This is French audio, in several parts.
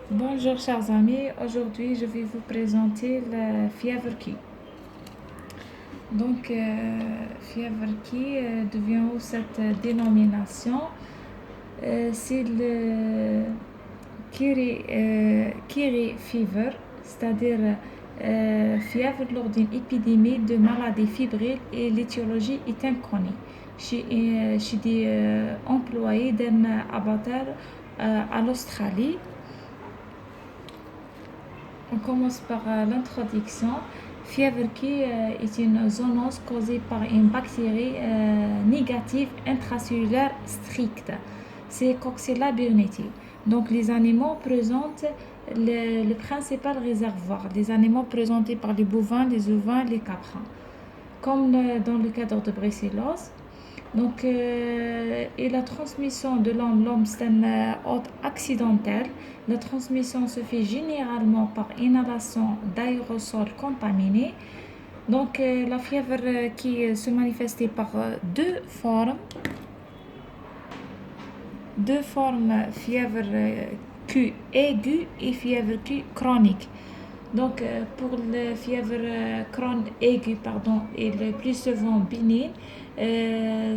Bonjour chers amis, aujourd'hui je vais vous présenter la fièvre qui. Fièvre qui devient où cette dénomination? C'est le Kiri fever, c'est-à-dire fièvre lors d'une épidémie de maladies fébriles et l'étiologie est inconnue chez des employés d'un abattoir à l'Australie. On commence par l'introduction. Fièvre qui est une zoonose causée par une bactérie négative intracellulaire stricte. C'est Coxella burnetii. Donc les animaux présentent le principal réservoir. Les animaux présentés par les bovins, les ovins, les caprins. Comme dans le cadre de brucellose. Et la transmission de l'homme, c'est un hôte accidentel. La transmission se fait généralement par inhalation d'aérosols contaminés. La fièvre qui se manifestait par deux formes, fièvre Q aiguë et fièvre Q chronique. Pour la fièvre aiguë, est le plus souvent bénigne.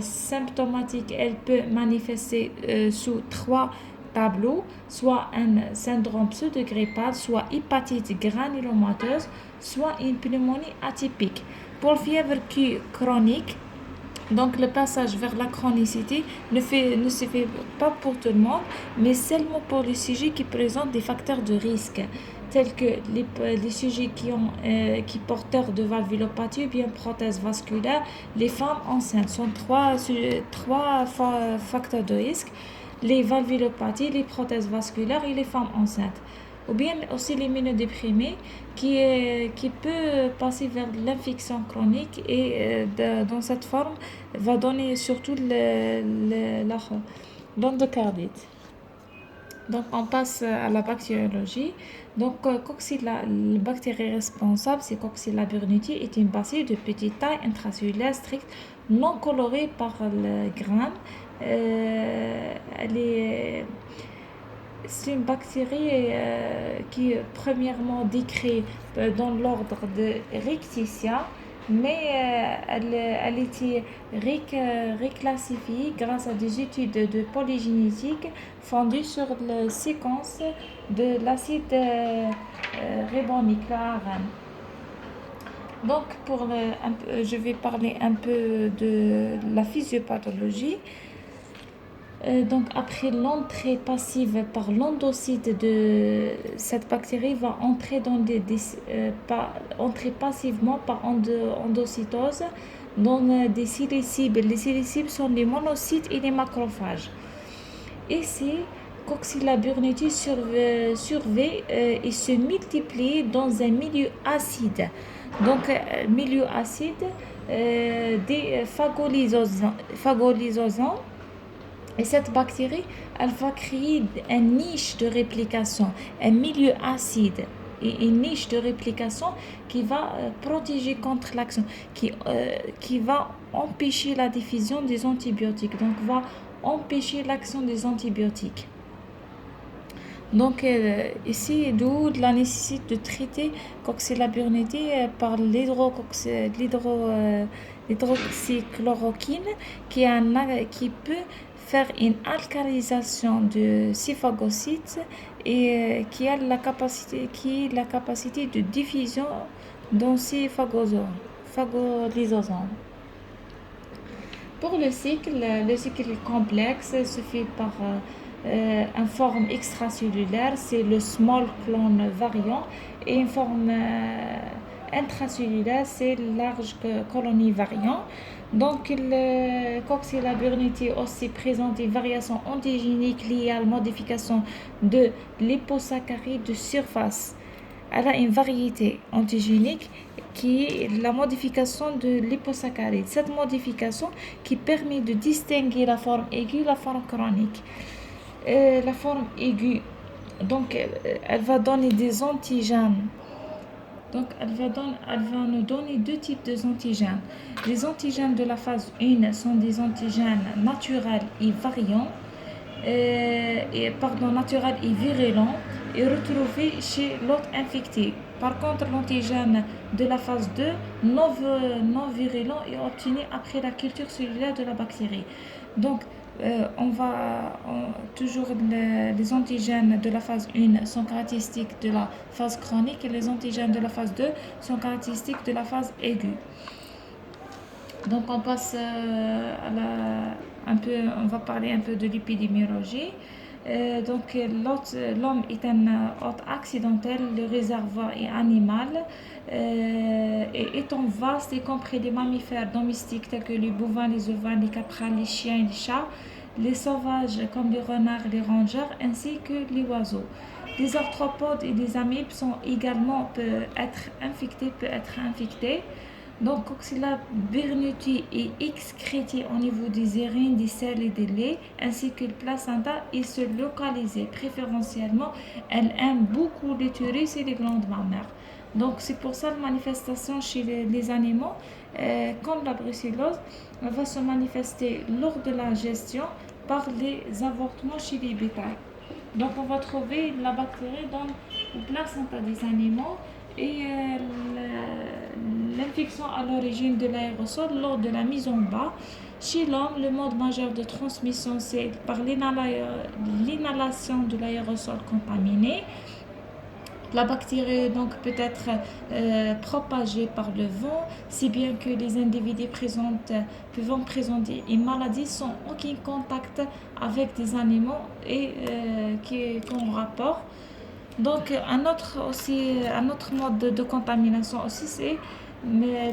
Symptomatique, elle peut manifester sous trois tableaux, soit un syndrome pseudogrippal, soit hépatite granulomateuse, soit une pneumonie atypique. Pour la fièvre Q chronique, le passage vers la chronicité ne se fait pas pour tout le monde, mais seulement pour les sujets qui présentent des facteurs de risque, tels que les sujets qui porteurs de valvulopathie ou bien prothèse vasculaire. Les femmes enceintes sont trois facteurs de risque: les valvulopathies, les prothèses vasculaires et les femmes enceintes. Ou bien aussi l'immunodéprimé qui peut passer vers l'infection chronique et dans cette forme va donner surtout l'endocardite. On passe à la bactériologie. La bactérie responsable, c'est Coxella burnetii, est une bacille de petite taille intracellulaire stricte, non colorée par le gramme. C'est une bactérie qui est premièrement décrite dans l'ordre de Rickettsia, mais elle a été reclassifiée grâce à des études de polygénétique fondées sur la séquence de l'acide ribonique, l'ARN. Je vais parler un peu de la physiopathologie. Après l'entrée passive par l'endocyte de cette bactérie va entrer entrer passivement par endocytose dans des sélicibles. Les sélicibles sont les monocytes et les macrophages. Ici, Coxella burnetii survit et se multiplie dans un milieu acide. Milieu acide des phagolysosants. Et cette bactérie, elle va créer une niche de réplication, un milieu acide et une niche de réplication qui va protéger contre l'action, qui va empêcher la diffusion des antibiotiques, va empêcher l'action des antibiotiques. Ici, d'où la nécessité de traiter Coxella burnetii par l'hydroxychloroquine qui peut faire une alcalisation de ces phagocytes et qui a la capacité de diffusion dans ces phagolysosomes. Pour le cycle complexe se fait par une forme extracellulaire, c'est le small clone variant, et une forme intracellulaire, c'est large colonie variant. Le Coxella burnetii aussi présente des variations antigéniques liées à la modification de liposaccharides de surface. Elle a une variété antigénique qui est la modification de liposaccharides. Cette modification qui permet de distinguer la forme aiguë et la forme chronique. La forme aiguë, elle va donner des antigènes. Elle va nous donner deux types d'antigènes. Les antigènes de la phase 1 sont des antigènes naturels et variants. naturel et virulent est retrouvé chez l'hôte infecté. Par contre, l'antigène de la phase 2, non virulent, est obtenu après la culture cellulaire de la bactérie. Donc, toujours les antigènes de la phase 1 sont caractéristiques de la phase chronique et les antigènes de la phase 2 sont caractéristiques de la phase aiguë. Donc on passe on va parler un peu de l'épidémiologie. L'homme est un hôte accidentel, le réservoir est animal, et étant vaste, y compris des mammifères domestiques tels que les bovins, les ovins, les caprins, les chiens et les chats, les sauvages comme les renards et les rongeurs, ainsi que les oiseaux. Les arthropodes et les amibes sont également peuvent être infectés. Donc, Coxella burnetii est excrétée au niveau des urines, des selles et des laits, ainsi que le placenta et se localiser. Préférentiellement, elle aime beaucoup l'utérus et les glandes mammaires. Donc, c'est pour ça la manifestation chez les animaux, comme la brucellose, elle va se manifester lors de la gestion par les avortements chez les bétails. Donc, on va trouver la bactérie dans le placenta des animaux et l'infection à l'origine de l'aérosol lors de la mise en bas. Chez l'homme, le mode majeur de transmission, c'est par l'inhalation de l'aérosol contaminé. La bactérie donc peut être propagée par le vent, si bien que les individus pouvant présenter une maladie sans aucun contact avec des animaux et qu'on rapporte. Donc un autre mode de contamination aussi, c'est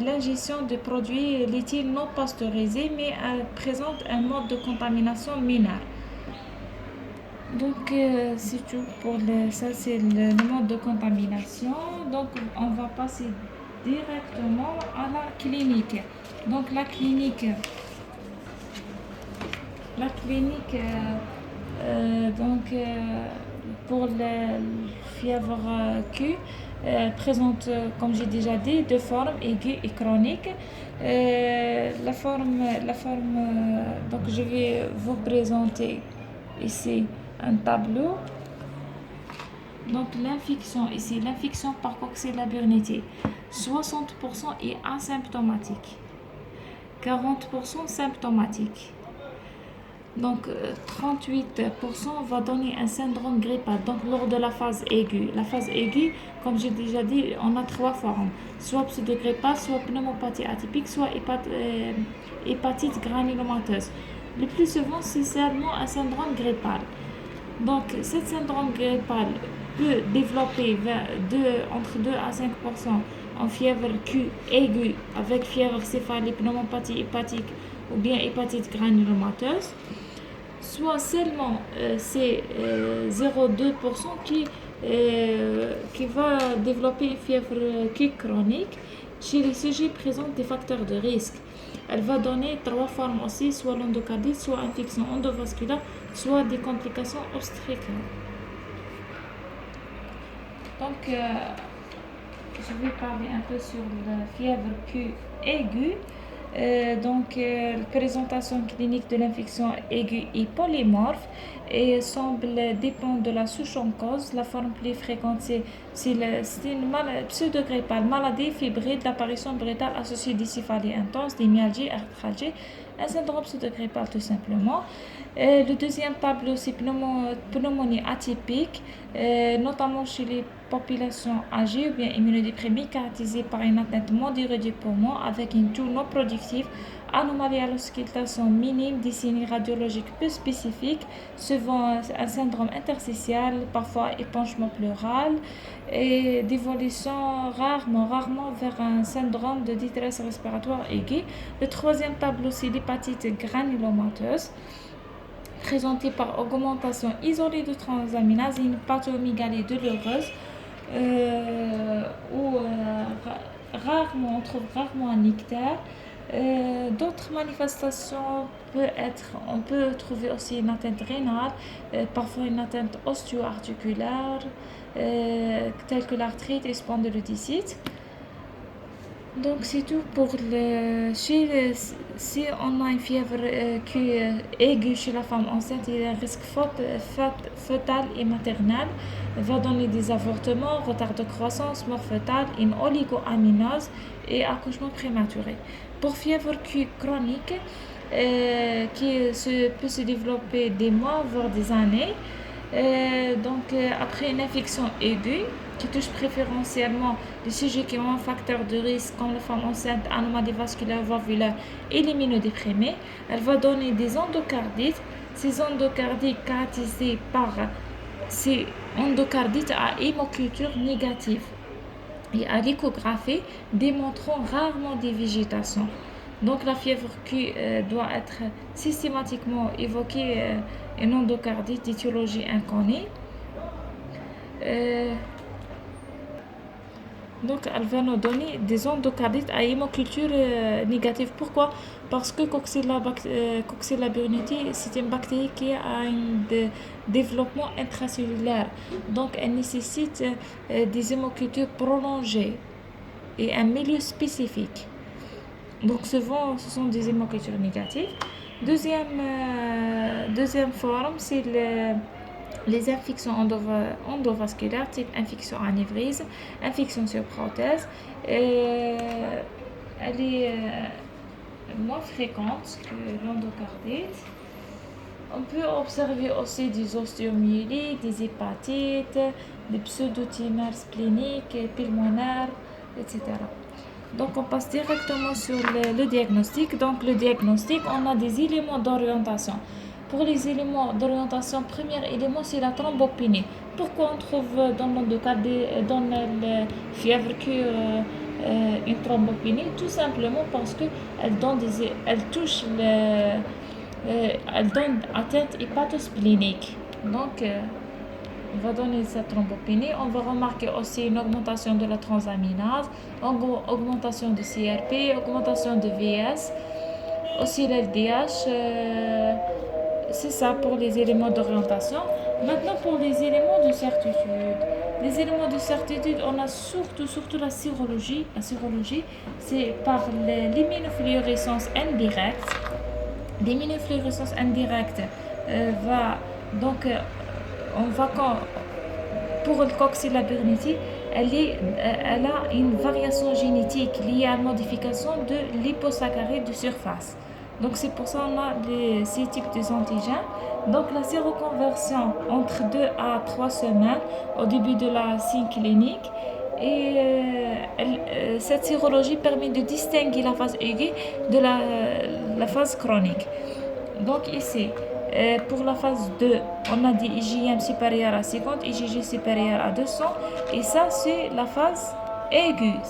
l'ingestion de produits laitiers non pasteurisés, mais présente un mode de contamination mineur. Donc c'est tout ça, c'est le mode de contamination. Donc on va passer directement à la clinique. Donc la clinique pour la fièvre Q présente, comme j'ai déjà dit, deux formes, aiguë et chronique. Donc je vais vous présenter ici un tableau. Donc l'infection par Coxella burnetii, 60% est asymptomatique, 40% symptomatique. Donc 38% va donner un syndrome grippal, donc lors de la phase aiguë. La phase aiguë, comme j'ai déjà dit, on a trois formes, soit pseudogrippale, soit pneumopathie atypique, soit hépatite granulomateuse. Le plus souvent, c'est seulement un syndrome grippal. Donc, ce syndrome grippal peut développer entre 2 à 5% en fièvre Q aiguë avec fièvre céphalique, pneumopathie hépatique ou bien hépatite granulomateuse. Soit seulement c'est 0,2% qui va développer une fièvre Q chronique. Chez les sujets présentent des facteurs de risque. Elle va donner trois formes aussi, soit l'endocardite, soit infection endovasculaire, soit des complications obstétricales. Donc, je vais parler un peu sur la fièvre Q aiguë. Présentation clinique de l'infection aiguë est polymorphe et semble dépendre de la souche en cause. La forme plus fréquente, c'est une pseudogrippale, maladie fébrile d'apparition brutale associée des céphalées intenses, des myalgies, arthralgies, un syndrome pseudogrippal tout simplement. Le deuxième tableau, c'est pneumonie atypique, notamment chez les populations âgées ou bien immunodéprimées, caractérisée par une atteinte modérée du poumon avec une toux non productive, anomalie à l'auscultation minime, des signes radiologiques peu spécifiques, souvent un syndrome interstitial, parfois épanchement pleural, et d'évolution rarement vers un syndrome de détresse respiratoire aiguë. Le troisième tableau, c'est l'hépatite granulomateuse, présentée par augmentation isolée de transaminase et une pathomégalie douloureuse, on trouve rarement un ictère. D'autres manifestations on peut trouver aussi une atteinte rénale, parfois une atteinte osteo-articulaire, telle que l'arthrite et spondylodicite. Donc c'est tout pour si on a une fièvre qui est aiguë chez la femme enceinte, il y a un risque fœtal et maternel. Elle va donner des avortements, retard de croissance, mort fœtale, une oligoaminose et accouchement prématuré. Pour fièvre chronique, peut se développer des mois, voire des années. Après une infection aiguë, qui touche préférentiellement les sujets qui ont un facteur de risque comme la femme enceinte, anomalie vasculaire valvulaire et l'immunodéprimé, elle va donner des endocardites. Ces endocardites caractérisées par ces endocardites à hémoculture négative et à l'échographie démontrant rarement des végétations. Donc la fièvre Q doit être systématiquement évoquée, une endocardite d'étiologie inconnue. Euh, Donc, elle va nous donner des endocardites à hémoculture négative. Pourquoi? Parce que Coxella burnetii, c'est une bactérie qui a un développement intracellulaire. Donc, elle nécessite des hémocultures prolongées et un milieu spécifique. Donc, souvent, ce sont des hémocultures négatives. Deuxième forme, c'est les infections endovasculaires, type infection anévrisme, infection sur prothèse. Elle est moins fréquente que l'endocardite. On peut observer aussi des ostéomyélites, des hépatites, des pseudotumeurs spléniques, pulmonaires, etc. Donc on passe directement sur le diagnostic. Donc le diagnostic, on a des éléments d'orientation. Pour les éléments d'orientation, premier élément c'est la thrombopénie. Pourquoi on trouve dans la fièvre une thrombopénie? Tout simplement parce que elle donne atteinte hépatosplénique. Donc on va donner cette thrombopénie. On va remarquer aussi une augmentation de la transaminase, augmentation de CRP, augmentation de VS, aussi l'LDH. C'est ça pour les éléments d'orientation. Maintenant pour les éléments de certitude. Les éléments de certitude, on a surtout la sérologie. La sérologie, c'est par l'immunofluorescence indirecte. L'immunofluorescence indirecte va donc pour le Coxella burnetii, elle a une variation génétique liée à la modification de liposaccharide de surface. Donc c'est pour ça qu'on a ces types d'antigènes. Donc la séroconversion entre 2 à 3 semaines au début de la signe clinique. Et cette sérologie permet de distinguer la phase aiguë de la phase chronique. Donc ici, pour la phase 2, on a des IgM supérieurs à 50, IgG supérieur à 200. Et ça, c'est la phase aiguë.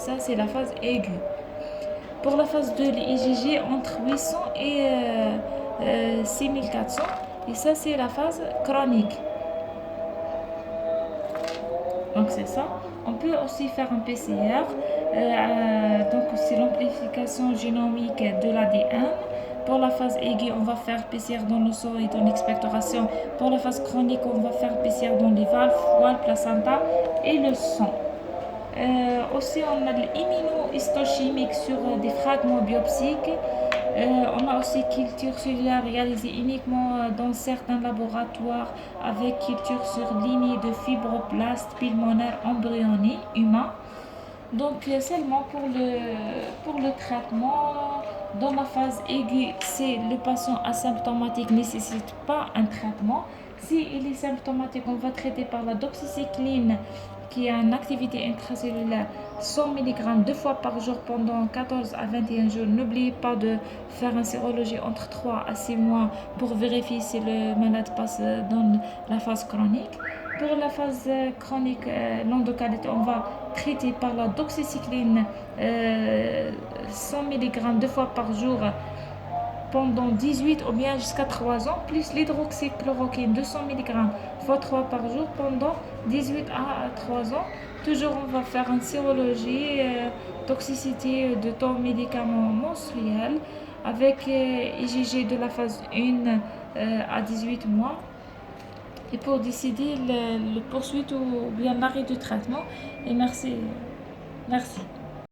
Pour la phase 2, les IgG entre 800 et 6400. Et ça, c'est la phase chronique. Donc c'est ça. On peut aussi faire un PCR. Donc c'est l'amplification génomique de l'ADN. Pour la phase aiguë, on va faire PCR dans le sang et dans l'expectoration. Pour la phase chronique, on va faire PCR dans les valves, foie, placenta et le sang. Aussi, on a l'immunohistochimique sur des fragments biopsiques. On a aussi culture cellulaire réalisée uniquement dans certains laboratoires avec culture sur lignée de fibroblastes pulmonaires embryonnés humains. Donc seulement pour le traitement, dans la phase aiguë, si le patient asymptomatique ne nécessite pas un traitement. S'il est symptomatique, on va traiter par la doxycycline qui a une activité intracellulaire 100 mg 2 fois par jour pendant 14 à 21 jours. N'oubliez pas de faire une sérologie entre 3 à 6 mois pour vérifier si le malade passe dans la phase chronique. Pour la phase chronique, l'endocardite, on va traiter par la doxycycline 100 mg 2 fois par jour pendant 18 ou bien jusqu'à 3 ans, plus l'hydroxychloroquine 200 mg fois 3 par jour pendant 18 à 3 ans. Toujours, on va faire une sérologie, toxicité de ton médicament menstruel avec IgG de la phase 1 à 18 mois. Et pour décider le poursuite ou bien l'arrêt du traitement. Et merci.